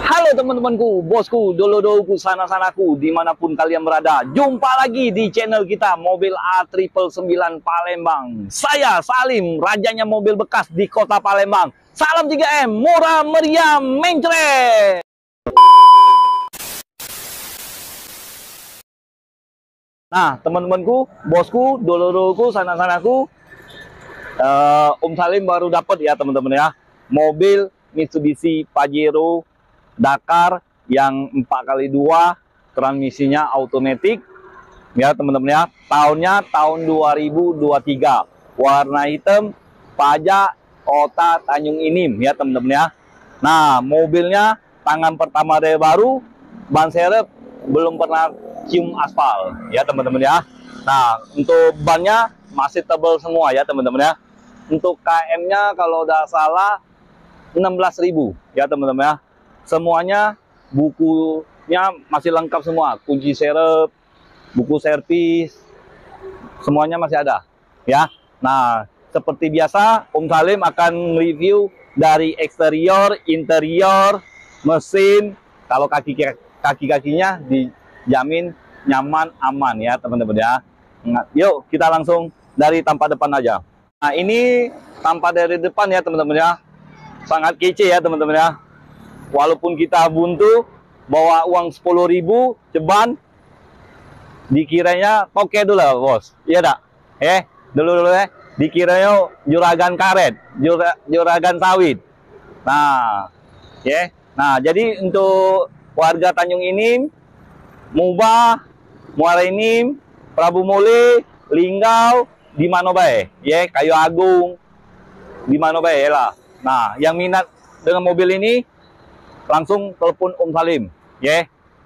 Halo teman-temanku, bosku, dolo-doloku, sana-sanaku, dimanapun kalian berada. Jumpa lagi di channel kita, Mobil A999 Palembang. Saya Salim, rajanya mobil bekas di kota Palembang. Salam 3M, murah meriah, mencret. Nah, teman-temanku, bosku, dolo-doloku, sana-sanaku, Om Salim baru dapat ya teman-teman ya, mobil Mitsubishi Pajero Dakar yang 4x2, transmisinya automatic ya teman-teman ya. Tahun 2023, warna hitam, pajak kota Tanjung Inim ya teman-teman ya. Nah, mobilnya tangan pertama dari baru, ban serep belum pernah cium aspal ya teman-teman ya. Nah, untuk bannya masih tebal semua ya teman-teman ya. Untuk KM-nya kalau udah salah 16.000 ya teman-teman ya. Semuanya bukunya masih lengkap semua, kunci serep, buku servis, semuanya masih ada ya. Nah, seperti biasa Om Salim akan review dari eksterior, interior, mesin. Kalau kaki-kakinya dijamin nyaman, aman ya teman-teman ya. Nah, yuk kita langsung dari tampak depan aja. Nah, ini tampak dari depan ya teman-teman ya. Sangat kece ya teman-teman ya. Walaupun kita buntu, bawa uang 10.000, ceban, dikiranya toke dulu lah bos. Iya tak? Dulu dikiranya juragan karet, juragan sawit. Nah, nah jadi untuk warga Tanjung Inim, Mubah, Muara Inim, Prabu Mule, Linggau, di mana bae, Kayu Agung, di mana bae lah. Nah, yang minat dengan mobil ini langsung telepon Om Salim,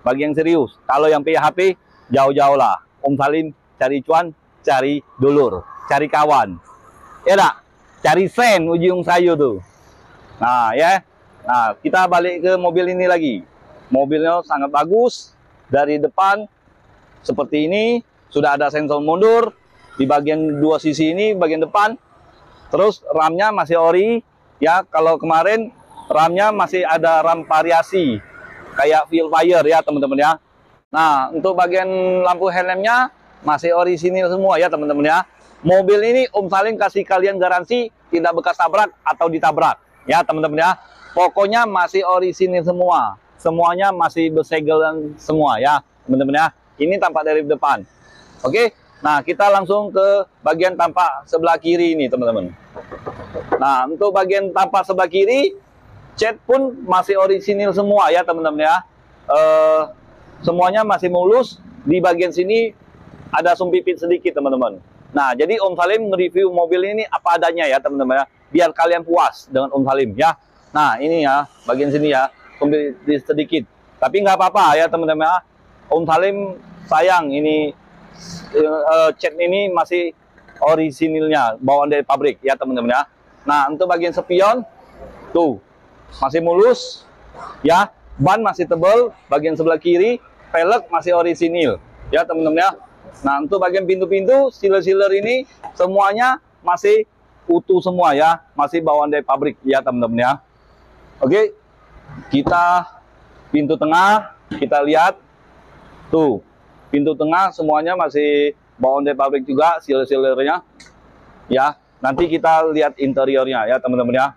bagi yang serius. Kalau yang PHP, jauh-jauh lah. Om Salim cari cuan, cari dulur, cari kawan. Ya tak? Cari sen ujung sayur tuh. Nah, Nah, kita balik ke mobil ini lagi. Mobilnya sangat bagus. Dari depan, seperti ini. Sudah ada sensor mundur. Di bagian dua sisi ini, bagian depan. Terus ramnya masih ori. Ya, kalau kemarin ramnya masih ada ram variasi kayak Feel Fire ya teman-teman ya. Nah, untuk bagian lampu helmnya masih orisinil semua ya teman-teman ya. Mobil ini Om Salim kasih kalian garansi tidak bekas tabrak atau ditabrak ya teman-teman ya. Pokoknya masih orisinil semua, semuanya masih bersegel semua ya teman-teman ya. Ini tampak dari depan. Oke, nah kita langsung ke bagian tampak sebelah kiri ini teman-teman. Nah, untuk bagian tampak sebelah kiri, cat pun masih orisinil semua ya teman-teman ya. Semuanya masih mulus. Di bagian sini ada sumpipit sedikit teman-teman. Nah, jadi Om Salim nge-review mobil ini apa adanya ya teman-teman ya, biar kalian puas dengan Om Salim ya. Nah, ini ya bagian sini ya, sumpipit sedikit, tapi nggak apa-apa ya teman-teman ya. Om Salim sayang ini cat ini masih orisinilnya, bawaan dari pabrik ya teman-teman ya. Nah, untuk bagian spion tuh masih mulus ya, ban masih tebal, bagian sebelah kiri, velg masih orisinil ya teman-teman ya. Nah, untuk bagian pintu-pintu, sealer-sealer ini semuanya masih utuh semua ya, masih bawaan dari pabrik ya teman-teman ya. Oke, kita pintu tengah kita lihat tuh, pintu tengah semuanya masih bawaan dari pabrik juga, sealer-sealernya ya. Nanti kita lihat interiornya ya teman-teman ya.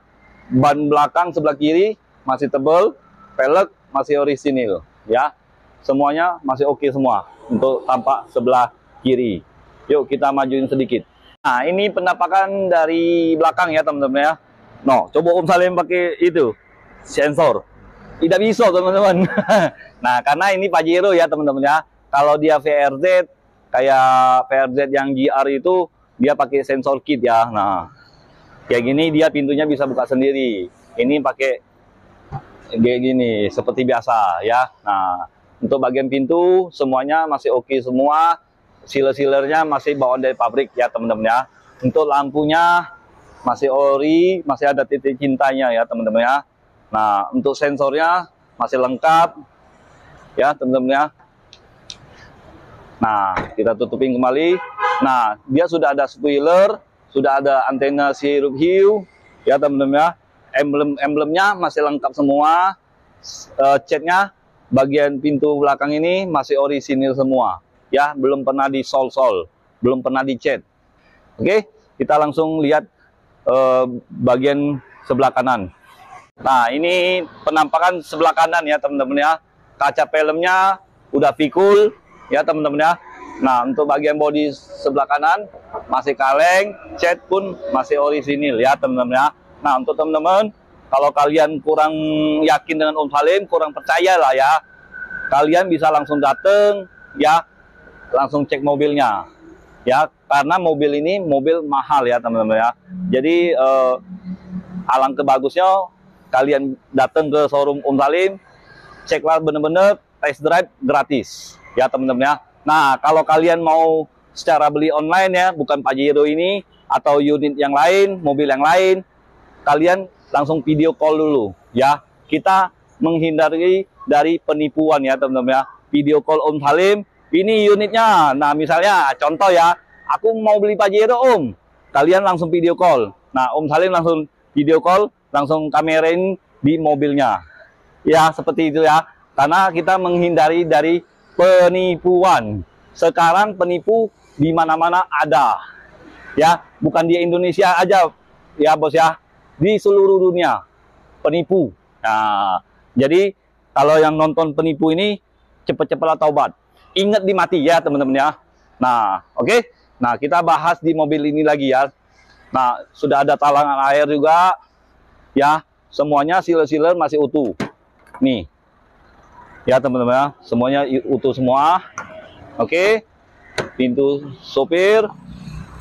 Ban belakang sebelah kiri masih tebal, velg masih orisinil ya. Semuanya masih oke semua untuk tampak sebelah kiri. Yuk kita majuin sedikit. Nah, ini penampakan dari belakang ya teman-teman ya. No, coba Om Salim pakai itu sensor. Tidak bisa teman-teman. Nah, karena ini Pajero ya teman-teman ya. Kalau dia VRZ kayak VRZ yang GR itu dia pakai sensor kit ya. Nah, kayak gini dia pintunya bisa buka sendiri. Ini pakai kayak gini seperti biasa ya. Nah, untuk bagian pintu semuanya masih oke semua. Sealer-sealernya masih bawaan dari pabrik ya teman-teman ya. Untuk lampunya masih ori, masih ada titik cintanya ya teman-teman ya. Nah, untuk sensornya masih lengkap ya teman-teman ya. Nah, kita tutupin kembali. Nah, dia sudah ada spoiler, sudah ada antena sirup hiu ya teman-teman ya. Emblem-emblemnya masih lengkap semua. catnya bagian pintu belakang ini masih orisinil semua, ya, belum pernah disol-sol, belum pernah dicat. Oke, kita langsung lihat bagian sebelah kanan. Nah, ini penampakan sebelah kanan ya teman-teman ya. Kaca filmnya udah pikul ya teman-teman ya. Nah, untuk bagian bodi sebelah kanan masih kaleng, cat pun masih orisinil ya teman-teman ya. Nah, untuk teman-teman, kalau kalian kurang yakin dengan Om Salim, kurang percaya lah ya, kalian bisa langsung datang ya, langsung cek mobilnya ya, karena mobil ini mobil mahal ya teman-teman ya. Jadi alangkah bagusnya kalian datang ke showroom Om Salim, ceklah bener-bener test drive gratis ya teman-teman ya. Nah, kalau kalian mau secara beli online ya, bukan Pajero ini atau unit yang lain, mobil yang lain, kalian langsung video call dulu ya. Kita menghindari dari penipuan ya teman-teman ya. Video call Om Salim, ini unitnya. Nah, misalnya contoh ya, aku mau beli Pajero Om, kalian langsung video call. Nah, Om Salim langsung video call, langsung kamerain di mobilnya ya, seperti itu ya. Karena kita menghindari dari penipuan. Sekarang penipu di mana-mana ada ya, bukan di Indonesia aja ya bos ya, di seluruh dunia penipu. Nah, jadi kalau yang nonton penipu ini cepet-cepetlah taubat, ingat di mati ya teman-teman ya. Nah, oke. Nah, kita bahas di mobil ini lagi ya. Nah, sudah ada talangan air juga ya, semuanya sealer-sealer masih utuh nih ya teman-teman ya, semuanya utuh semua. Oke, pintu sopir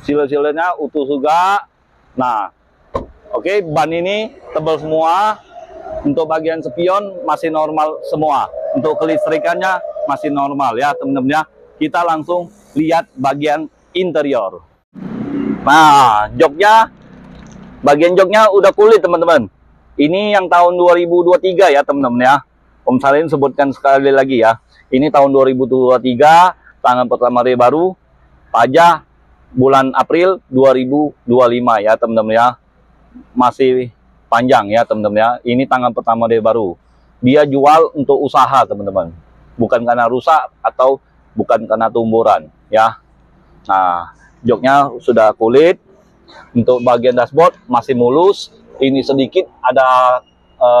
sealer-sealernya utuh juga. Nah, oke, ban ini tebal semua. Untuk bagian spion masih normal semua, untuk kelistrikannya masih normal ya teman-teman ya. Kita langsung lihat bagian interior. Nah, joknya, bagian joknya udah kulit teman-teman. Ini yang tahun 2023 ya teman-teman ya. Om Salim sebutkan sekali lagi ya. Ini tahun 2023, tanggal pertama hari baru, pajak bulan April 2025 ya teman-teman ya. Masih panjang ya teman-teman ya. Ini tanggal pertama hari baru. Dia jual untuk usaha teman-teman, bukan karena rusak atau bukan karena tumburan ya. Nah, joknya sudah kulit. Untuk bagian dashboard masih mulus. Ini sedikit ada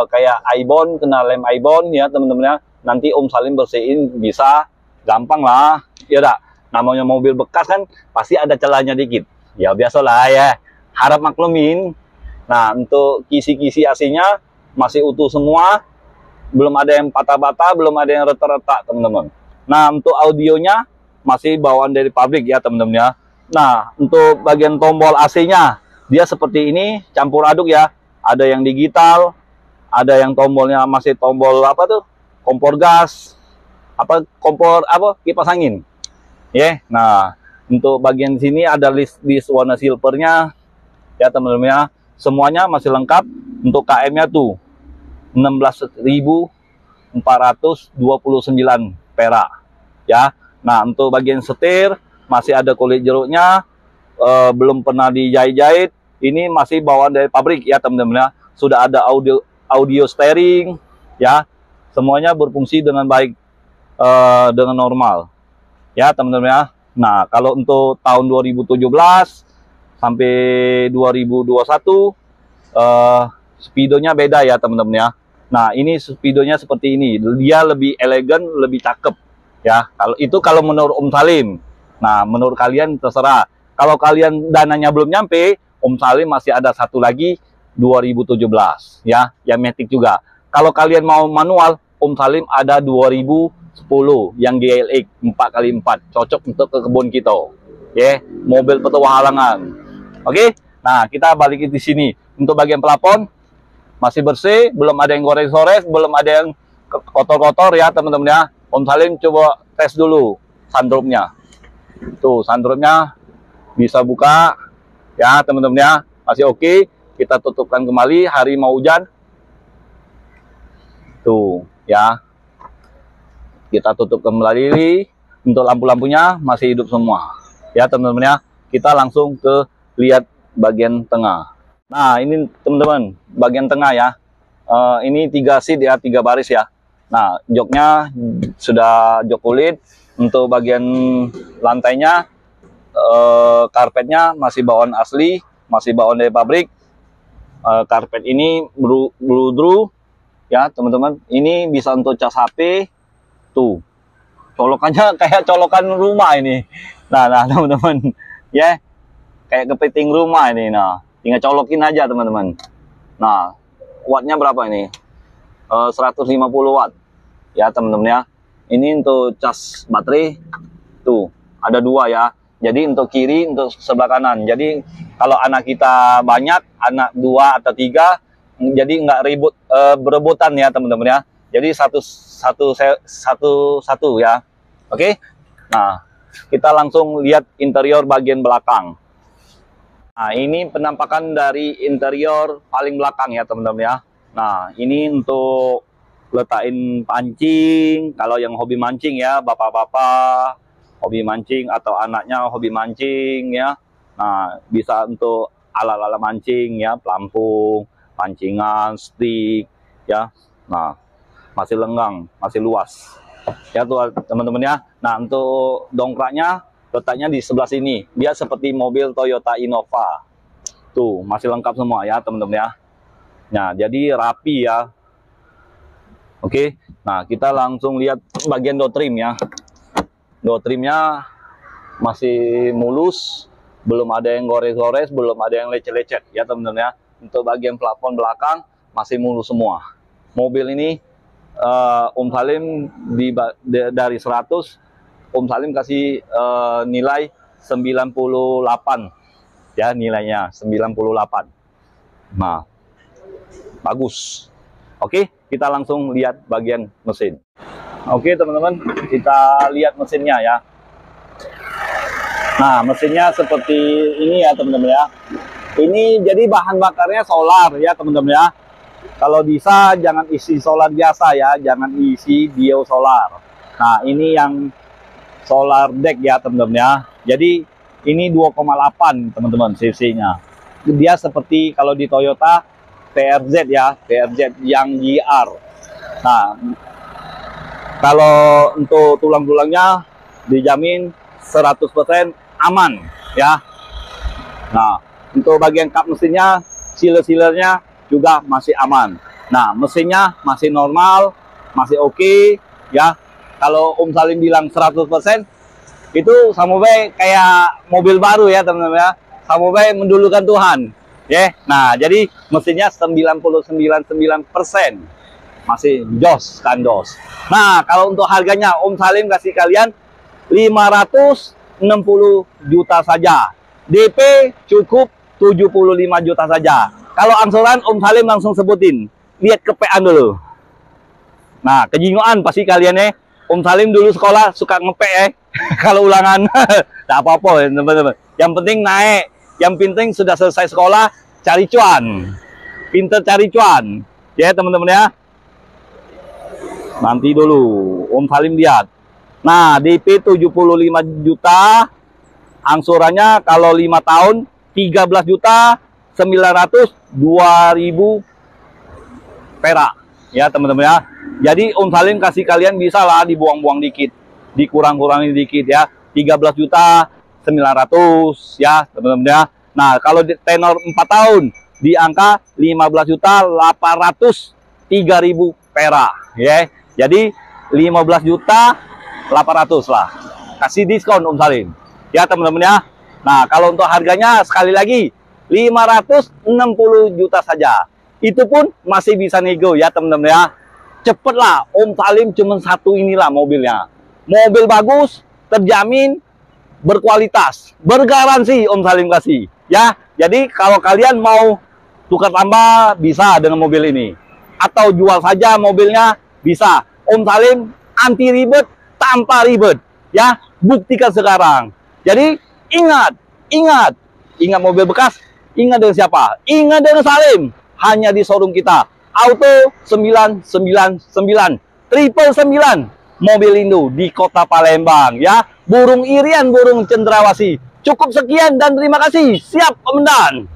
kayak ibon, kena lem ibon ya teman-teman ya. Nanti Om Salim bersihin bisa, gampang lah ya. Dak, namanya mobil bekas kan pasti ada celahnya dikit ya, biasalah ya, harap maklumin. Nah, untuk kisi-kisi AC-nya masih utuh semua, belum ada yang patah-patah, belum ada yang retak-retak teman-teman. Nah, untuk audionya masih bawaan dari pabrik ya teman-teman ya. Nah, untuk bagian tombol AC-nya dia seperti ini, campur aduk ya. Ada yang digital, ada yang tombolnya masih tombol apa tuh? Kompor gas, apa kompor apa? Kipas angin. Ya. Nah, untuk bagian sini ada list warna silvernya ya teman-teman ya. Semuanya masih lengkap. Untuk KM-nya tuh 16.429 perak ya. Nah, untuk bagian setir masih ada kulit jeruknya, belum pernah dijahit-jahit. Ini masih bawaan dari pabrik ya teman-teman ya. Sudah ada audio steering ya. Semuanya berfungsi dengan baik, dengan normal ya teman-teman ya. Nah, kalau untuk tahun 2017 sampai 2021 speedonya beda ya teman-teman ya. Nah, ini speedonya seperti ini. Dia lebih elegan, lebih cakep ya. Kalau menurut Om Salim. Nah, menurut kalian terserah. Kalau kalian dananya belum nyampe, Om Salim masih ada satu lagi 2017 ya, yang matic juga. Kalau kalian mau manual, Om Salim ada 2010 yang GLX 4x4, cocok untuk ke kebun kita. Ya, mobil petualangan. Oke. Nah, kita balik di sini. Untuk bagian plafon masih bersih, belum ada yang gores-gores, belum ada yang kotor-kotor ya teman-teman ya. Om Salim coba tes dulu sunroofnya. Tuh, sunroofnya bisa buka ya teman-teman ya, masih oke. Kita tutupkan kembali, hari mau hujan. Tuh ya, kita tutup kembali. Untuk lampu-lampunya masih hidup semua ya teman-teman ya. Kita langsung ke lihat bagian tengah. Nah, ini teman-teman bagian tengah ya. Ini 3 seat ya, 3 baris ya. Nah, joknya sudah jok kulit. Untuk bagian lantainya, karpetnya masih bawaan asli, masih bawaan dari pabrik. Karpet ini blue drew ya teman-teman. Ini bisa untuk cas HP. Tuh, colokannya kayak colokan rumah ini. Nah teman-teman, ya kayak kepiting rumah ini. Nah, tinggal colokin aja teman-teman. Nah, wattnya berapa ini? 150 watt ya teman-teman ya. Ini untuk cas baterai. Tuh, ada 2 ya. Jadi untuk kiri, untuk sebelah kanan. Jadi kalau anak kita banyak, anak 2 atau 3, jadi nggak ribut berebutan ya teman-teman ya. Jadi satu ya. Oke. Nah, kita langsung lihat interior bagian belakang. Nah, ini penampakan dari interior paling belakang ya teman-teman ya. Nah, ini untuk letakin pancing. Kalau yang hobi mancing ya, bapak-bapak hobi mancing atau anaknya hobi mancing ya. Nah, bisa untuk alat-alat mancing ya, pelampung, pancingan, stick ya. Nah, masih lenggang, masih luas. Ya tuh teman-teman ya. Nah, untuk dongkraknya letaknya di sebelah sini. Dia seperti mobil Toyota Innova. Tuh, masih lengkap semua ya teman-teman ya. Nah, jadi rapi ya. Oke. Nah, kita langsung lihat bagian door trim ya. Door trimnya masih mulus, belum ada yang gores-gores, belum ada yang lecet-lecet ya teman-teman ya. Untuk bagian plafon belakang masih mulus semua. Mobil ini Om Salim dari 100, Om Salim kasih nilai 98 ya, nilainya 98. Nah, bagus. Oke, kita langsung lihat bagian mesin. Oke teman-teman, kita lihat mesinnya ya. Nah, mesinnya seperti ini ya teman-teman ya. Ini jadi bahan bakarnya solar ya teman-teman ya. Kalau bisa jangan isi solar biasa ya, jangan isi bio solar. Nah, ini yang solar deck ya teman-teman ya. Jadi ini 2,8 teman-teman cc-nya. Dia seperti kalau di Toyota TRZ ya, TRZ yang JR. Nah, kalau untuk tulang-tulangnya dijamin 100% aman ya. Nah, untuk bagian kap mesinnya, sealer-sealernya juga masih aman. Nah, mesinnya masih normal, masih oke ya. Kalau Om Salim bilang 100%, itu sama baik kayak mobil baru ya teman-teman ya. Sama baik mendulukan Tuhan. Ya. Nah, jadi mesinnya 99,9%. Masih jos kan dos. Nah, kalau untuk harganya Om Salim kasih kalian 560 juta saja. DP cukup 75 juta saja. Kalau angsuran Om Salim langsung sebutin. Lihat kepean dulu. Nah, kejingoan pasti kalian ya. Om Salim dulu sekolah suka ngepek ya. Kalau ulangan tidak apa-apa ya teman-teman. Yang penting naik. Yang penting sudah selesai sekolah cari cuan. Pinter cari cuan. Ya teman-teman ya. Nanti dulu Om Salim lihat. Nah, DP 75 juta. Angsurannya kalau 5 tahun 13 juta 900 2000 perak. Ya teman-teman ya. Jadi Om Salim kasih kalian bisa lah dibuang-buang dikit. Dikurang-kurangin dikit ya. 13 juta 900 ya teman-teman ya. Nah, kalau di tenor 4 tahun di angka 15 juta 800 3000 perak ya. Jadi 15 juta 800 lah. Kasih diskon Om Salim. Ya teman-teman ya. Nah, kalau untuk harganya sekali lagi 560 juta saja. Itu pun masih bisa nego ya teman-teman ya. Cepet lah, Om Salim cuma satu inilah mobilnya. Mobil bagus, terjamin, berkualitas, bergaransi Om Salim kasih. Ya, jadi kalau kalian mau tukar tambah bisa dengan mobil ini. Atau jual saja mobilnya bisa. Om Salim anti ribet, tanpa ribet. Ya, buktikan sekarang. Jadi ingat mobil bekas, ingat dengan siapa? Ingat dengan Salim. Hanya di showroom kita. Auto 999 999 mobil Indo di Kota Palembang ya. Burung Irian, burung cendrawasih. Cukup sekian dan terima kasih. Siap, Komandan.